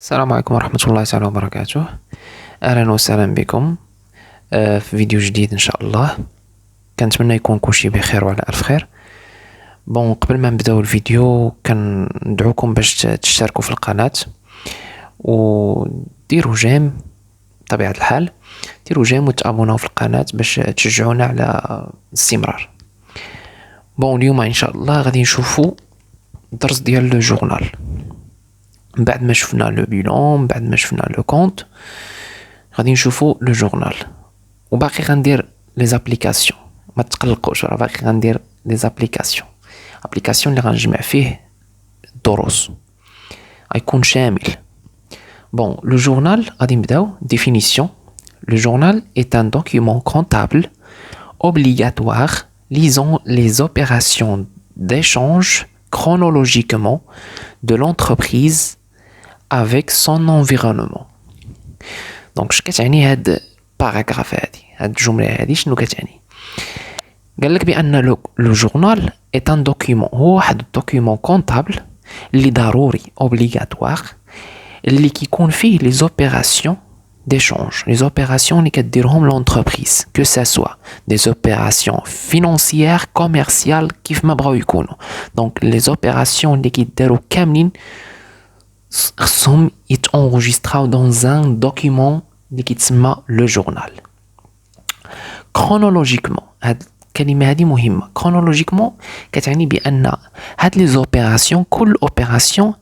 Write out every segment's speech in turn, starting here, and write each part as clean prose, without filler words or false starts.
السلام عليكم ورحمة الله تعالى وبركاته. أهلا وسهلا بكم في فيديو جديد إن شاء الله. كنتمنى يكون كلشي بخير وعلى ألف خير. قبل ما نبداو الفيديو كندعوكم باش تشتركوا في القناة وديروا جيم بطبيعة الحال، ديروا جيم وتابوناو في القناة باش تشجعونا على الاستمرار. اليوم إن شاء الله غادي نشوفوا الدرس ديال لو جورنال. بعد ما شفنا لو بيلون، بعد ما شفنا لو كونت، غادي نشوفوا لو جورنال. وباقي غندير لي زابليكاسيون، ما تقلقوش، راه باقي غندير لي زابليكاسيون اللي غنجمع فيه الدروس، غيكون شامل. Le journal, définition. Le journal est un document comptable obligatoire lisant les opérations d'échange chronologiquement de l'entreprise avec son environnement. شنو كتعني هاد باراغراف هادي، هاد الجملة هادي شنو كتعني؟ قالك بأن لو جورنال est un document، هو واحد الدوكيومون كونطابل اللي ضروري اوبليغاتوار، اللي كيكون فيه لي زوبيراسيون d'échange، les opérations اللي كديرهم l'entreprise، que ça soit des opérations financières commerciales كيف ما بغاو يكونوا. donc les opérations اللي كيداروا كاملين خصهم يتانجستراو dans un document اللي كيتسمى le journal. chronologiquement، هاد الكلمة هادي مهمة. chronologiquement كتعني بأن هاد لي زوبيراسيون، كل اوبيراسيون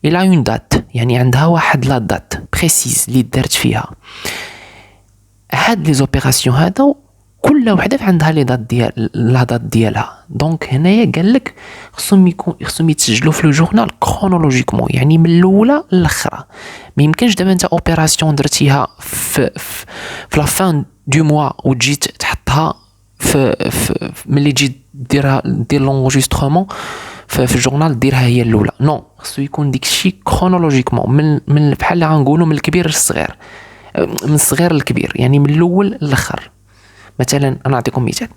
il a une date، يعني عندها واحد لا دات بريسيز اللي دارت فيها. هاد لي زوبيراسيون هادو كل وحده عندها لي دات ديال لا دات ديالها. دونك هنايا قالك خصهم يتسجلوا في لو جورنال كرونولوجيكمون، يعني من الاولى للاخرى. ما يمكنش دابا انت اوبيراسيون درتيها في لا فان دو موا وتجي تحطها في ملي تجي دير لونجسترومون في الجورنال ديرها هي الاولى. نو، خصو يكون داكشي كرونولوجيكمون من بحال اللي غنقولوا من الكبير للصغير، من الصغير للكبير، يعني من الاول للاخر. مثلا انا نعطيكم مثال،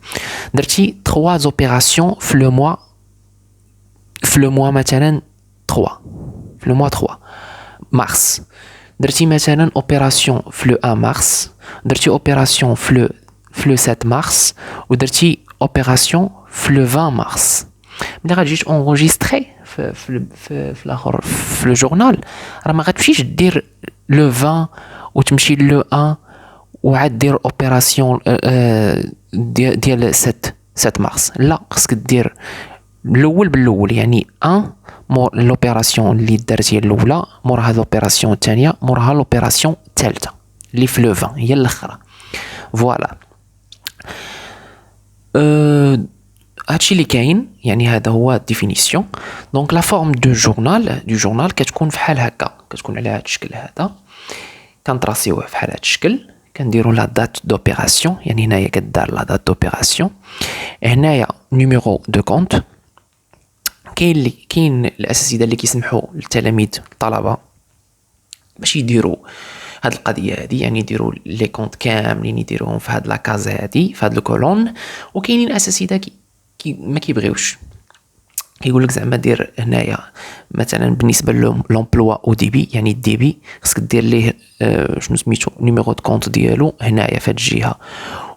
درتي 3 زوبيراسيون في لو موا مثلا 3 في لو موا 3 مارس. درتي مثلا اوبيراسيون في لو 1 مارس، درتي اوبيراسيون في لو 7 مارس، ودرتي اوبيراسيون في لو 20 مارس. ملي غتجي تونغوجيستري في الاخر في لو جورنال، راه ما غتمشيش دير لو 20 وتمشي لو 1 وعاد دير اوبيراسيون ديال 7 مارس. لا، خصك دير الاول بالاول، يعني 1 مور لوبيراسيون اللي درتي الاولى، موراها لوبيراسيون الثانيه، موراها لوبيراسيون الثالثه اللي في لو 20 هي الاخرى. فوالا هادشي اللي كاين، يعني هذا هو ديفينيسيون. دونك لا فورم دو جورنال كتكون فحال هكا، كتكون على هذا الشكل هذا، كنطراسيوه فحال هذا الشكل، كنديروا لا دات دوبيراسيون، يعني هنايا كدار لا دات دوبيراسيون، هنايا نيميرو دو كونت. كاين الاساتذه اللي كيسمحوا للتلاميذ الطلبه باش يديروا هاد القضيه هادي، يعني يديروا لي كونت كاملين يديروهم في هاد لا كاز هادي، في هاد الكولون. وكاينين اساتذه ما كيبغيوش، كيقول لك زعما دير هنايا مثلا بالنسبه لومبلوا او ديبي، يعني الديبي خصك دير ليه شنو سميتو نيميرو دو كونت ديالو هنايا في هاد الجهه،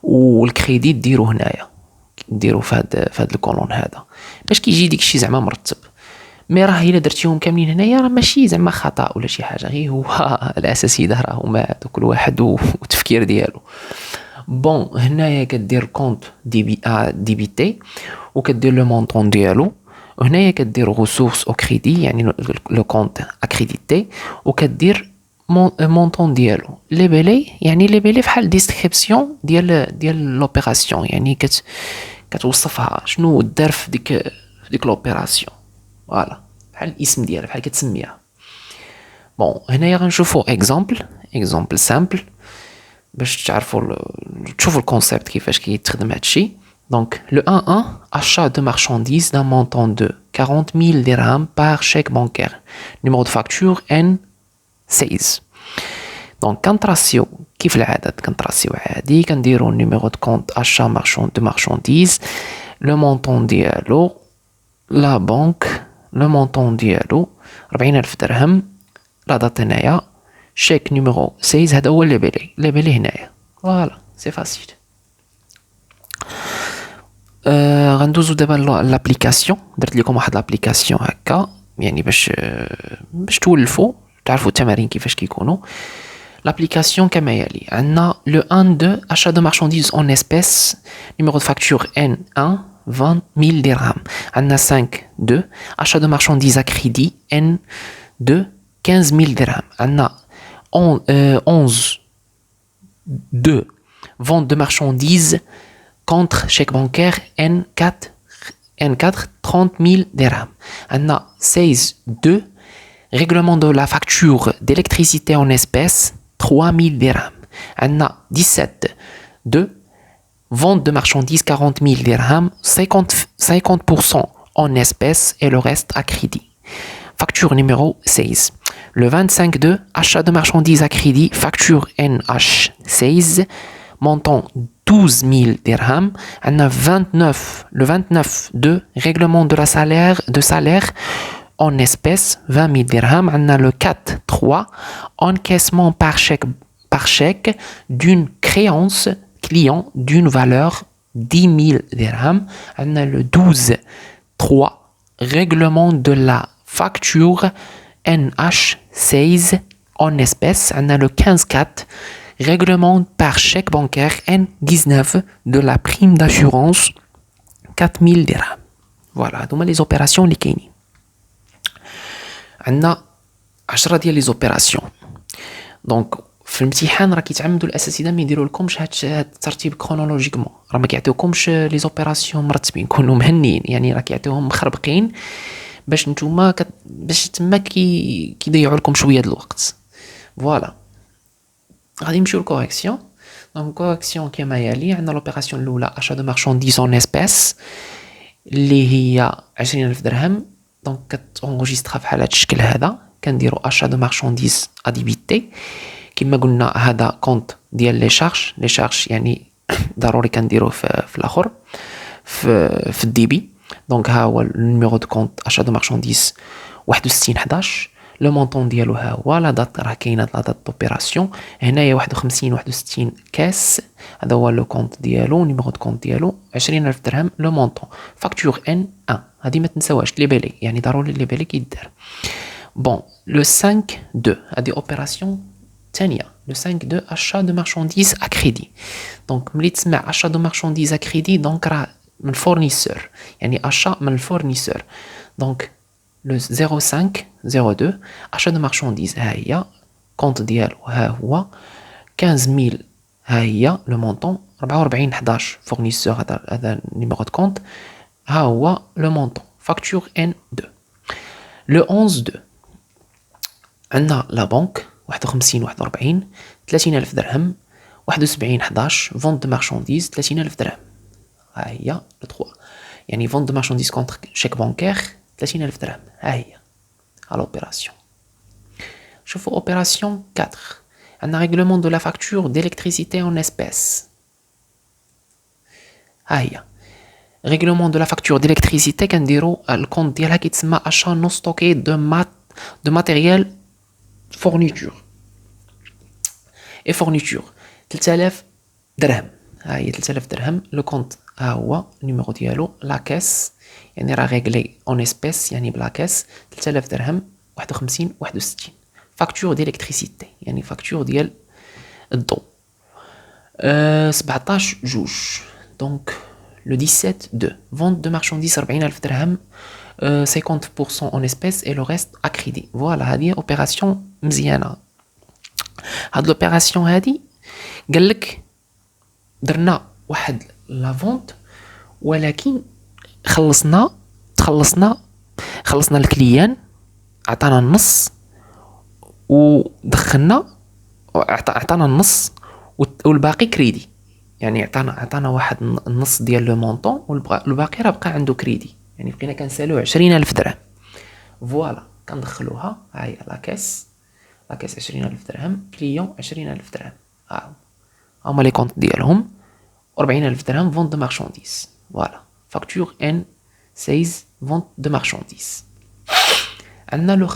والكريدي ديرو هنايا، ديرو في هاد الكولون هذا، باش كيجي داكشي زعما مرتب. مي راه الا درتيهم كاملين هنايا راه ماشي زعما خطا ولا شي حاجه، غير هو الاساسيده راهما كل واحد والتفكير ديالو. هنايا كدير كونت ديبيتي، وكدير لو مونطون ديالو، وهنايا كدير ريسورس او كريدي، يعني لو كونت اكريديتي، وكدير مونطون ديالو. لي بيلي، يعني لي بيلي فحال ديسكريبسيون ديال لوبيراسيون، يعني كتوصفها شنو دار في ديك لوبيراسيون. فوالا بحال الاسم ديالها، بحال كتسميها. هنايا غنشوفوا اكزامبل سامبل باش تشوفوا الكونسيبت كيفاش كيتخدم هادشي. Donc le 1.1, achat de marchandises d'un montant de 40 000 dirhams par chèque bancaire. Numéro de facture N16. Donc كنطراسيو كيف العادة، كنطراسيو عادي، كنديرو numéro de compte achat de marchandises، le montant ديالو، la banque، le montant ديالو 40,000 درهم، لا دات هنايا شيك نيميرو 16 هذا هو اللي بالي هنايا فوالا سي فاسيل. غندوزو دابا لابليكاسيون. درت لكم واحد لابليكاسيون هكا يعني باش تولفوا تعرفوا التمارين كيفاش كيكونوا. L'application كما يلي عندنا le 1 2 achat de marchandises en espèces numéro de facture N1 20 000 dirhams. عندنا 5 2 achat de marchandises à crédit N2 15 000 dirhams. عندنا 11 2 vente de marchandises contre chèque bancaire N4 30 000 dirhams. عندنا 16 2 règlement de la facture d'électricité en espèces 3 000 dirhams. عندنا 17 2 vente de marchandises 40 000 dirhams 50% en espèces et le reste à crédit. Facture numéro 16. Le 25 2 achat de marchandises à crédit facture NH16 montant 12 000 dirhams. عندنا 29 le 29 2 règlement de salaire en espèces 20 000 dirhams. عندنا le 4 3 encaissement par chèque d'une créance client d'une valeur 10 000 dirhams. عندنا le 12 3 règlement de la facture NH16 en espèces. عندنا le 15 4 règlement par chèque bancaire N19 de la prime d'assurance 4 000 dirhams. Voilà, هذوما les opérations اللي كاينين. عندنا 10 ديال لي زوبيراسيون. دونك في الامتحان راه كيتعمدوا الاساتذه ما يديروا لكمش هاد الترتيب كرونولوجيكمون، راه ما كيعطيوكمش لي زوبيراسيون مرتبين كونوا مهنيين، يعني راه كيعطيوهم مخربقين باش نتوما باش تما كيضيعوا لكم شويه د الوقت. فوالا غادي نمشيو للكوريكسيون. دونك كوريكسيون كما يلي عندنا لوبيراسيون الاولى achat de marchandises en espèces اللي هي 20000 درهم. دونك كتونجسترا بحال هذا الشكل هذا، كنديروا achat de marchandises à débiter كما قلنا. هذا كونت ديال لي شارج يعني ضروري كنديروه في الاخر في الديبي. دونك ها هو النيميرو دو كونت achat de marchandises 61 11. لو مونطون ديالو ها هو، لا دات راه كاينه لا دات دوبيراسيون هنايا 61 كاس. هذا هو لو كونت ديالو، نيميرو دو كونت ديالو 20000 درهم. لو مونطون فاكتور ان 1 هذه ما تنساوهاش لي بالي، يعني ضروري لي بالي كيدار. بون لو 5 2 هذه اوبيراسيون ثانيه. لو 5 2 achat de marchandises à crédit. دونك ملي تسمع achat de marchandises à crédit دونك راه من فورنيسور، يعني achat من الفورنيسور. دونك le 05 02 achat de marchandises ها هي كونت ديالو ها هو 15000 ها هي لو مونطون 44 11 فورنيسور هذا نيميرو دو كونت ها هو لو مونطون فاكتور ان 2. لو 11 2 عندنا لا بنك 51 41 30000 درهم 71 11 فونت دو مارشانديز 30000 درهم ها هي لو 3 يعني فونت دو مارشانديز كونتر شيك بانكير 30000 درهم ها هي à l'opération. شوفوا opération 4 عندنا règlement de la facture d'électricité en espèces. ها هي règlement de la facture d'électricité كنديروا الكونت ديالها كيتسمى achat non stocké de matériel fourniture et fourniture 3000 درهم ها هي 3000 درهم. لو كونت ها هو النيميرو ديالو لا كاس يعني راه ريغلي اون اسبيس يعني بلا كاس 3000 درهم 51 61. فاكتور ديليكتريسيتي يعني فاكتور ديال الضوء 17 جوج. دونك لو 17 2 فونت دو مارشانديز 40000 درهم 50% اون اسبيس اي لو ريست ا كريدي. فوالا هذه اوبيراسيون مزيانه. هاد لوبيراسيون هادي قال لك درنا واحد لا فونت ولكن خلصنا الكليان عطانا النص ودخلنا عطانا النص والباقي كريدي، يعني عطانا واحد النص ديال لو مونطون والباقي راه بقى عنده كريدي، يعني بقينا كنسالوه 20000 درهم. فوالا كندخلوها ها هي لاكاس 20000 درهم كليون 20000 درهم ها هما لي كونط ديالهم 40000 درهم فونت دو مارشانديز. فوالا فاكتور ان 16 vente de marchandises. عندنا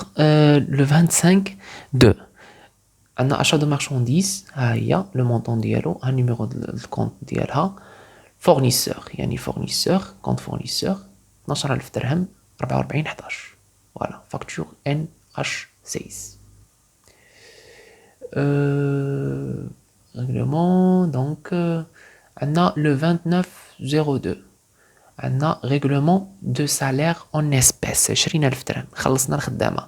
le 25 2 عندنا achat de marchandises ها هي le montant ديالو ها numéro de compte ديالها fournisseur يعني fournisseur compte fournisseur 12000 درهم 44 11 voilà facture NH16 règlement donc عندنا le 29 02 عندنا règlement de salaire en espèces 20000 درهم خلصنا الخدامة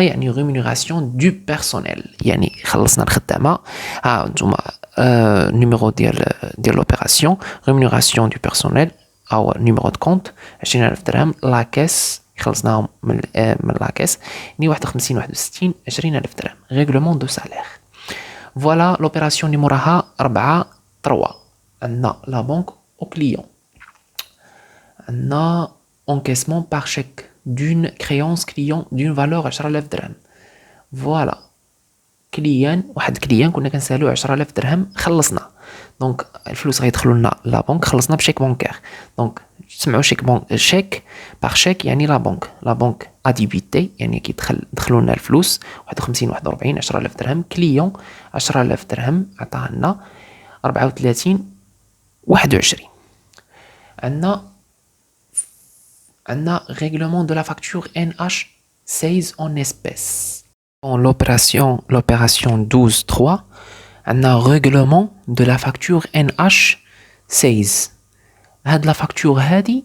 يعني rémunération du personnel يعني خلصنا الخدامة ها نتوما numéro ديال l'opération rémunération du personnel أو numéro de compte 20000 درهم لا كاس خلصناهم من لا كاس يعني 51 61 20000 درهم règlement de salaire voilà l'opération اللي موراها 4 3 عندنا la banque au client عندنا encaissement par chèque d'une créance client d'une valeur 10000 درهم فوالا واحد كليان كنا كنسالو 10000 درهم خلصنا دونك الفلوس غيدخلوا لنا لا بنك خلصنا بشيك بانكير دونك تسمعوا شيك باغ شيك يعني لا بنك اديبيتي يعني دخلوا لنا الفلوس 51 41 10000 درهم كليون 10000 درهم عطانا 34 21 عندنا règlement de la facture NH16 en espèces. Dans l'opération 12.3, on a un règlement de la facture NH16. هاد la facture هادي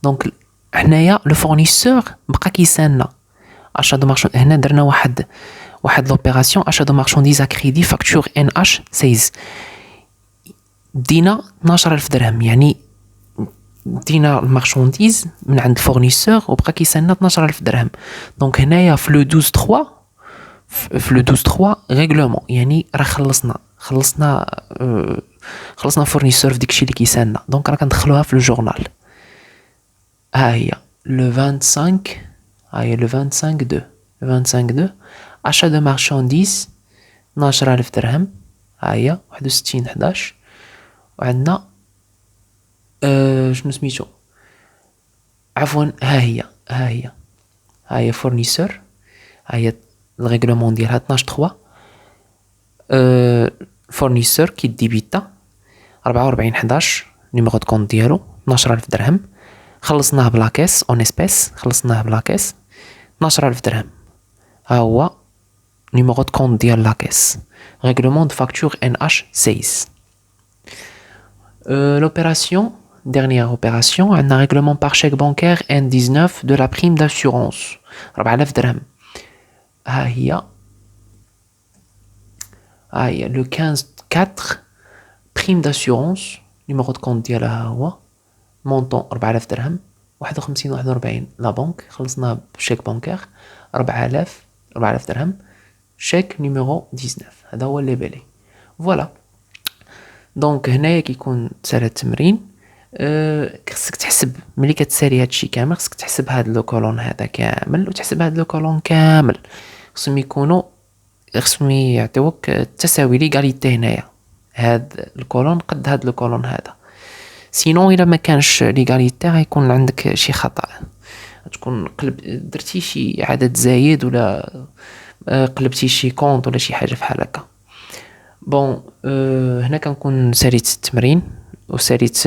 donc هنايا le fournisseur بقى كيسالنا achat de marchandise هنا درنا واحد l'opération achat de marchandise à crédit facture NH16 دينا 12000 درهم يعني دينا المارشانديز من عند الفورنيسور وبقى كيسالنا 12000 درهم دونك هنايا في لو 12.3 ريغلومون يعني راه خلصنا فورنيسور في داكشي اللي كيسالنا دونك راه كندخلوها في الجورنال ها هي لو 25 ها هي لو 25 2 achat de marchandise 12000 درهم ها هي 61 11 وعندنا شنو سميتو عفوا ها هي فورنيسور ها هي الريغلومون ديالها 12 فورنيسور كي ديبيتا 44 11 نيميرو دو كونت ديالو 12000 درهم خلصناه بلاكيس اون اسبيس 12000 درهم ها هو نيميرو دو كونت ديال لاكيس ريغلومون دو فاكتور NH16 l'opération dernière opération un règlement par chèque bancaire N19 de la prime d'assurance 4000 درهم ها هي le 15/4 prime d'assurance numéro de compte ديالها هو montant 4000 درهم 51 41 لا بنك خلصنا بشيك بانكير 4000 درهم شيك نيميرو 19 هذا هو اللي بالي فوالا دونك هنايا كيكون تسالى التمرين خصك تحسب ملي كتسالي هادشي كامل خصك تحسب هاد لو كولون هذا كامل وتحسب هاد لو كولون كامل خصهم يعطيوك التساوي ليغاليتي هنايا هاد الكولون قد هاد الكولون هذا سينو الا ما كانش ليغاليتي غيكون عندك شي خطا تكون درتي شي عدد زايد ولا قلبتي شي كونط ولا شي حاجه بحال هكا بون هنا كنكون ساليت التمرين وساليت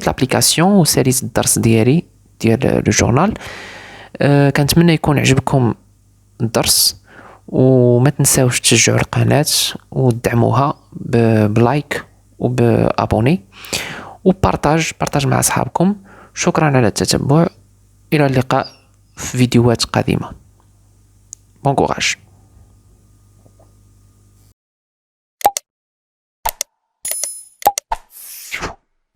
لابليكاسيون وساليت الدرس ديالي ديال لو جورنال كنتمنى يكون عجبكم الدرس وما تنساوش تشجعوا القناه ودعموها بلايك وبابوني وبارطاج مع اصحابكم شكرا على التتبع الى اللقاء في فيديوهات قادمه بون كوراج